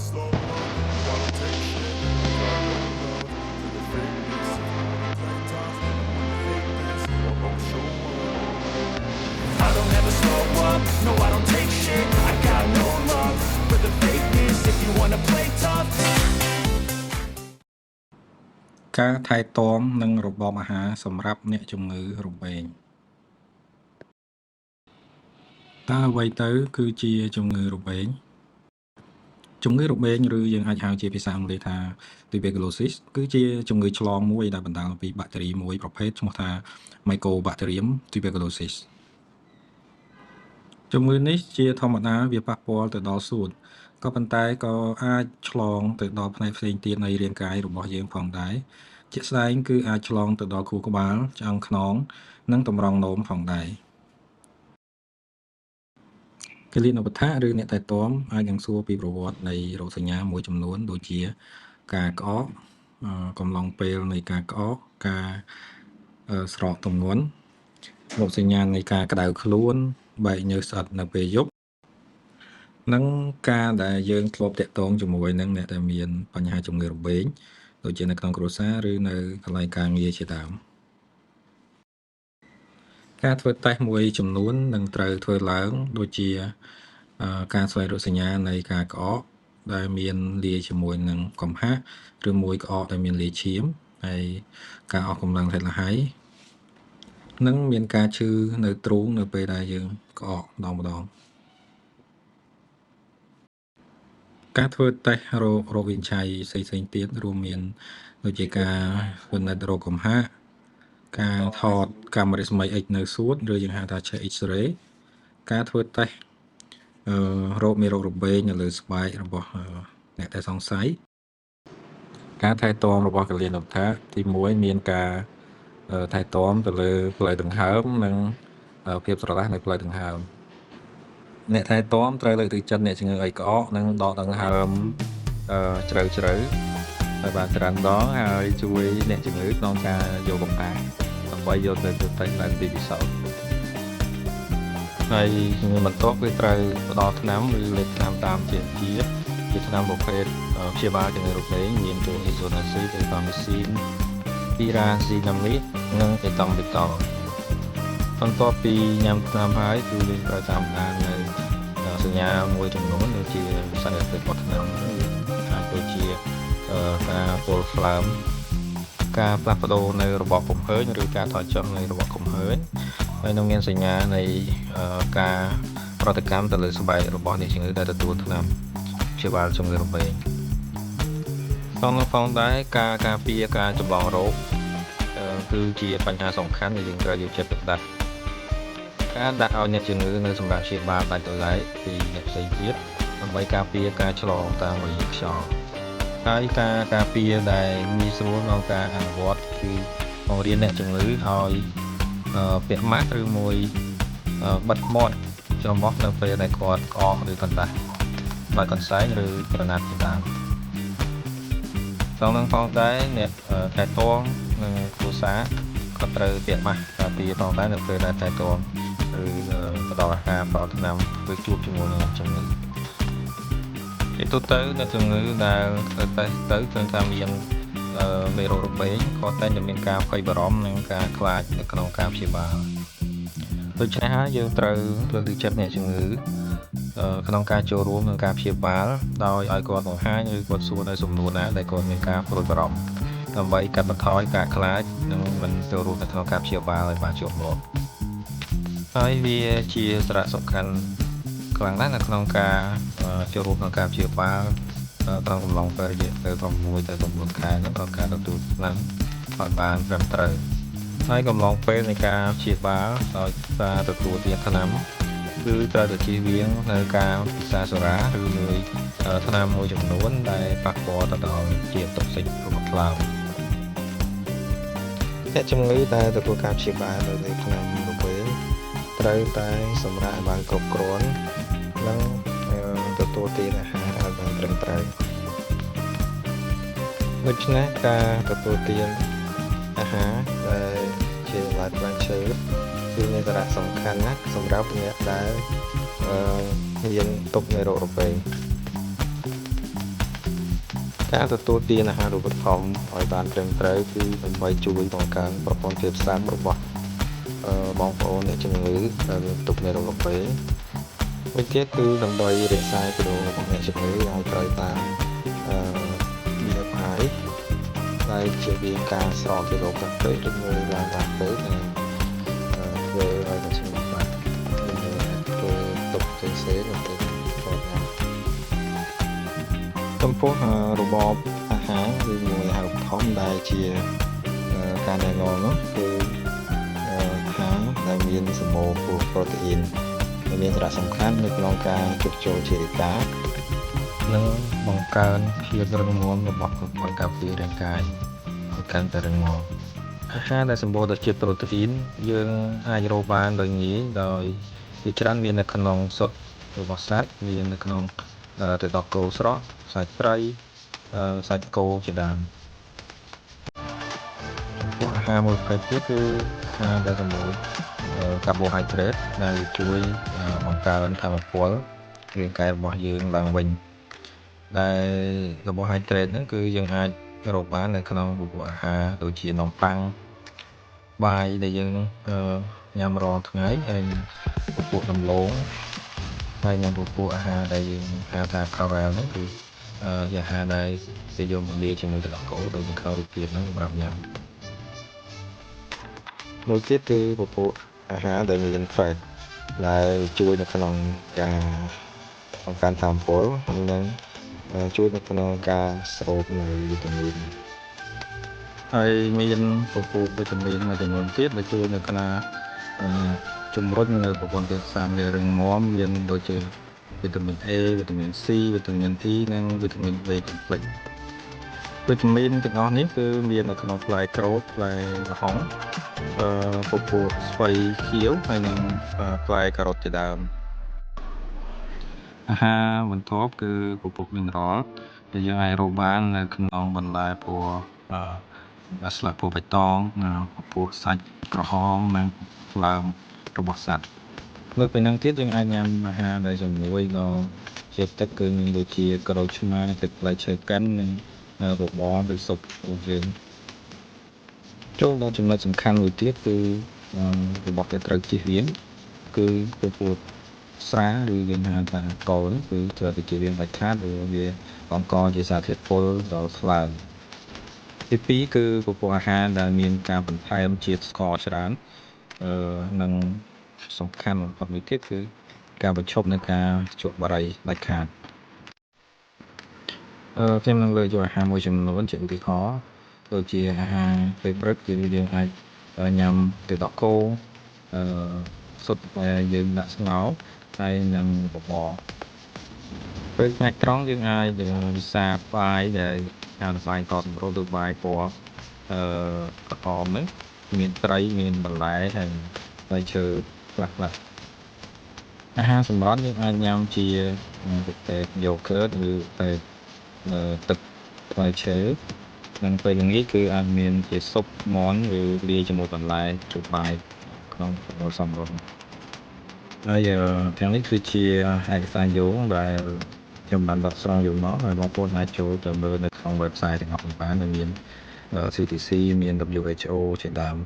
I don't ever slow up, no I don't take shit. I got no love for the fakeness. If you wanna play tough ការថែទាំនិងរបបអាហារសម្រាប់អ្នកជំងឺរបេងតើអ្វីទៅគឺជាជំងឺរបេងជំងឺរបេងឬយើងអាចហៅជាភាសាអង់គ្លេសថា tuberculosis គឺជាជំងឺឆ្លងមួយដែលបណ្ដាលពីបាក់តេរីមួយប្រភេទឈ្មោះថា Mycobacterium tuberculosis ជំងឺនេះជាធម្មតាវាប៉ះពាល់ទៅដល់សួតក៏ប៉ុន្តែក៏អាចឆ្លងទៅដល់ផ្នែកផ្សេងទៀតនៃរាងកាយរបស់យើងផងដែរជាក់ស្ដែងគឺអាចឆ្លងទៅដល់ខួរក្បាលឆ្អឹងខ្នងនិងតម្រងនោមផងដែរគិលានុបដ្ឋាឬអ្នកថែទាំអាចនឹងសួរពីប្រវត្តិនៃរោគសញ្ញាមួយចំនួនដូចជាការក្អកកំឡុងពេលនៃការក្អកការស្រកទម្ងន់រោគសញ្ញានៃការក្តៅខ្លួនបែកញើសស្អិតនៅពេលយប់និងការដែលយើងធ្លាប់តាក់ទងជាមួយនឹងអ្នកដែលមានបញ្ហាជំងឺរបេងដូចជានៅក្នុងគ្រួសារឬនៅកន្លែងការងារជាដើមការធ្វើតេស្តមួយចំនួននឹងត្រូវធ្វើឡើងដូចជាការស្វែងរកសញ្ញានៃការក្អកដែលមានលាយជាមួយនឹងកំហាក់ឬមួយក្អកដែលមានលាយឈាមហើយការអស់កម្លាំងហេតុល្ហើយនិងមានការឈឺនៅទ្រូងនៅពេលដែលយើងក្អកម្ដងការធ្វើតេស្តរោគវិនិច្ឆ័យផ្សេងៗទៀតរួមមានដូចជាការពិនិត្យរោគកំហាក់ការថតកាមេរ៉ាស្មី X នៅសួតឬយើងហៅថា check X-ray ការធ្វើតេស្តរោគមេរោគរបេងនៅលើស្បែករបស់អ្នកដែលសង្ស័យការថែទាំរបស់គិលានុបដ្ឋាទី1មានការថែទាំទៅលើផ្លូវដង្ហើមនិងភាពស្រឡះនៅផ្លូវដង្ហើមអ្នកថែទាំត្រូវលើកទឹកចិត្តអ្នកជំងឺឲ្យក្អកនិងដកដង្ហើមជ្រៅហើយបានច្រើនដងហើយជួយអ្នកជំងឺក្នុងការយកកំណែដើម្បីយកទៅទស្សន៍ឡើងពីពិសោធន៍ហើយជំងឺបន្ទាប់គឺត្រូវផ្ដល់ថ្នាំឬលេបថ្នាំតាមជាថ្នាំប្រភេទព្យាបាលជំងឺរបេងមានចូល Isoniazid, Erythromycin, Pyrazinamide និង Ethambutol បន្ទាប់ពីញ៉ាំថ្នាំហើយគឺយើងត្រូវតាមដាននៅសញ្ញាមួយចំនួនដូចជាសារធាតុរបស់ថ្នាំអាចដូចជាការពុលផ្លើមការផ្លាស់ប្ដូរនៅរបបកំហើញឬការថយចុះនៃរបបកំហើញហើយនឹងមានសញ្ញានៃការប្រតិកម្មទៅលើស្បែករបស់អ្នកជំងឺដែលទទួលថ្នាំព្យាបាលជំងឺរបេងផងដែរការការពារការចម្លងរោគគឺជាបញ្ហាសំខាន់ដែលយើងត្រូវយកចិត្តទុកដាក់ការដាក់ឲ្យអ្នកជំងឺនៅសម្រាប់ព្យាបាលដាច់ដោយឡែកពីអ្នកផ្សេងទៀតដើម្បីការពារការឆ្លងតាមរយៈខ្យល់ហើយការការពារដែលងាយស្រួលក្នុងការអនុវត្តគឺបង្រៀនអ្នកជំងឺឲ្យពាក់ម៉ាស់ឬមួយបិទមាត់ច្រមុះនៅពេលដែលគាត់ក្អកឬកណ្ដាស់បាត់កន្សែងឬក្រណាត់ជាដើមក្នុងនឹងផងដែរអ្នកថែទាំនិងគ្រួសារក៏ត្រូវពាក់ម៉ាស់ការពារផងដែរនៅពេលដែលថែទាំឬផ្ដល់អាហារផ្ដល់ថ្នាំឬជួបជាមួយនឹងជំងឺជាទូទៅអ្នកជំងឺដែលទៅឃើញថាមានមេរោគរបេងគាត់តែងតែមានការភ័យបារម្ភនិងការខ្លាចនៅក្នុងការព្យាបាលដូច្នេះហើយយើងត្រូវលើកទឹកចិត្តអ្នកជំងឺក្នុងការចូលរួមក្នុងការព្យាបាលដោយឲ្យគាត់បង្ហាញឬគាត់សួរនៅសំណួរណាដែលគាត់មានការព្រួយបារម្ភដើម្បីកាត់បន្ថយការខ្លាចនិងមិនចូលរួមនៅក្នុងការព្យាបាលឲ្យបានជាប់លាប់ហើយវាជាសារៈសំខាន់ខ្លាំងណាស់នៅក្នុងការចូលរួមក្នុងការព្យាបាលក្នុងកំឡុងពេលរយៈពេល6ទៅ9ខែក្នុងការទទួលថ្នាំឲ្យបានត្រឹមត្រូវហើយកំឡុងពេលនៃការព្យាបាលដោយសារទទួលទានថ្នាំគឺត្រូវតែជៀសវាងនៅការពិសាសុរាឬមួយថ្នាំមួយចំនួនដែលប៉ះពាល់ទៅដល់ជាតិតុកស៊ីករបស់ថ្លើមអ្នកជំងឺដែលទទួលការព្យាបាលដោយថ្នាំរបេងត្រូវតែសម្រាកឲ្យបានគ្រប់គ្រាន់និងទទួលទានអាហារឲ្យបានត្រឹមត្រូវដូច្នេះការទទួលទានអាហារដែលជាឡាយផ្លែឈើគឺមានសារៈសំខាន់ណាស់សម្រាប់អ្នកដែលមានទុក្ខនៃរោគរបេង ការទទួលទានអាហារូបត្ថម្ភឲ្យបានត្រឹមត្រូវគឺដើម្បីជួយបង្កើនប្រព័ន្ធភាពស៊ាំរបស់បងប្អូនអ្នកជំងឺដែលមានទុក្ខនៅរោគពេមួយទៀតគឺដើម្បីរក្សាគីឡូរបស់អ្នកជំងឺឲ្យត្រូវតាមBMI ដែលជាវាការស្រកគីឡូកាន់ពេកឬមួយឡើងកាន់ពេកនិងធ្វើឲ្យអ្នកជំងឺបានធ្វើទុក្ខផ្សេងៗនៅពេលចូលញ៉ាំចំពោះរបបអាហារឬមួយអាហារូបត្ថម្ភដែលជាការណែនាំនោះគឺអាហារដែលមានសម្បូរប្រូតេអ៊ីនមានសារៈសំខាន់នៅក្នុងការជួសជុលជារិកានិងបង្កើនភាពរឹងមាំរបស់ប្រព័ន្ធការពាររាងកាយឲ្យកាន់តែរឹងមាំអាហារដែលសម្បូរទៅជាប្រូតេអ៊ីនយើងអាចរកបានដោយងាយដោយជាច្រើនមាននៅក្នុងសុទ្ធរបស់សត្វមាននៅក្នុងទឹកដោះគោស្រស់សាច់ត្រីសាច់គោជាដើមអាហារមួយប្រភេទទៀតគឺអាហារដែលសម្បូរកាបូហៃដ្រេតដែលជួយបង្កើនថាមពលរាងកាយរបស់យើងឡើងវិញដែលកាបូហៃដ្រេតហ្នឹងគឺយើងអាចរកបាននៅក្នុងពពួកអាហារដូចជានំប៉័ងបាយដែលយើងញ៉ាំរាល់ថ្ងៃហើយពពួកដំឡូងហើយនិងពពួកអាហារដែលយើងហៅថា Corral ហ្នឹងគឺជាអាហារដែលគេយកមកលាយជាមួយទឹកដោះគោដោយបង្កើតរូបភាពហ្នឹងសម្រាប់ញ៉ាំមួយទៀតគឺពពួកអាហារដែលមាន fat ដែលជួយនៅក្នុងការបង្កើនថាមពលនិងជួយនៅក្នុងការស្រូបនៅវីតាមីនហើយមានពពួកវីតាមីនមួយចំនួនទៀតដែលជួយនៅក្នុងជំរុញនៅប្រព័ន្ធភាពស៊ាំវារឹងមាំមានដូចជាវីតាមីន A វីតាមីន C វីតាមីន E និងវីតាមីន B complex វីតាមីនទាំងអស់នេះគឺមាននៅក្នុងផ្លែក្រូចផ្លែល្ហុងពពួកស្ពៃខៀវហើយនិងផ្លែការ៉ុតជាដើមអាហារបន្ទាប់គឺពពុះមីនរ៉លដែលយើងអាចរកបាននៅក្នុងបន្លែពណ៌ស្លឹកពណ៌បៃតងពពុះសាច់ក្រហមនិងផ្លើមរបស់សត្វលើសពីនេះទៀតយើងអាចញ៉ាំអាហារដែលជំនួយដល់ជាតិទឹកគឺមានដូចជាក្រូចឆ្មាទឹកផ្លែឈើកិននិងរបបឬស៊ុបរបស់យើងចូលដល់ចំណុចសំខាន់មួយទៀតគឺរបស់ដែលត្រូវជៀសវាងគឺពពួកស្រាឬយើងហៅថាកូលគឺត្រូវតែជៀសវាងដាច់ខាតព្រោះវាបង្កជាសារធាតុពុលដល់ស្លើទី2គឺពពួកអាហារដែលមានការបន្ថែមជាតិស្ករច្រើននិងសំខាន់បំផុតមួយទៀតគឺការបញ្ឈប់នៃការជក់បារីដាច់ខាតខ្ញុំនឹងលើកយកអាហារមួយចំនួនជាឧទាហរណ៍ដូចជាអាហារពេលព្រឹកគឺយើងអាចញ៉ាំទឹកដោះគោសុទ្ធតែយើងដាក់ស្ងោរហើយនឹងបបរពេលថ្ងៃត្រង់យើងអាចពិសាបាយដែលហៅថាបាយកកសម្រួលឬបាយពណ៌ក្រហមហ្នឹងមានត្រីមានបន្លែហើយផ្លែឈើខ្លះៗអាហារសម្រន់យើងអាចញ៉ាំជាប្រភេទ yogurt ឬប្រភេទទឹកផ្លែឈើនិងពេលល្ងាចគឺអាចមានជាស៊ុបមាន់ឬលាយជាមួយបន្លែជូរបាយក្នុងសម្រន់ហើយទាំងនេះគឺជាឯកសារយោងដែលខ្ញុំបានដកស្រង់យកមកហើយបងប្អូនអាចចូលទៅមើលនៅក្នុង website ទាំងអស់បានដែលមាន CDC មាន WHO ជាដើម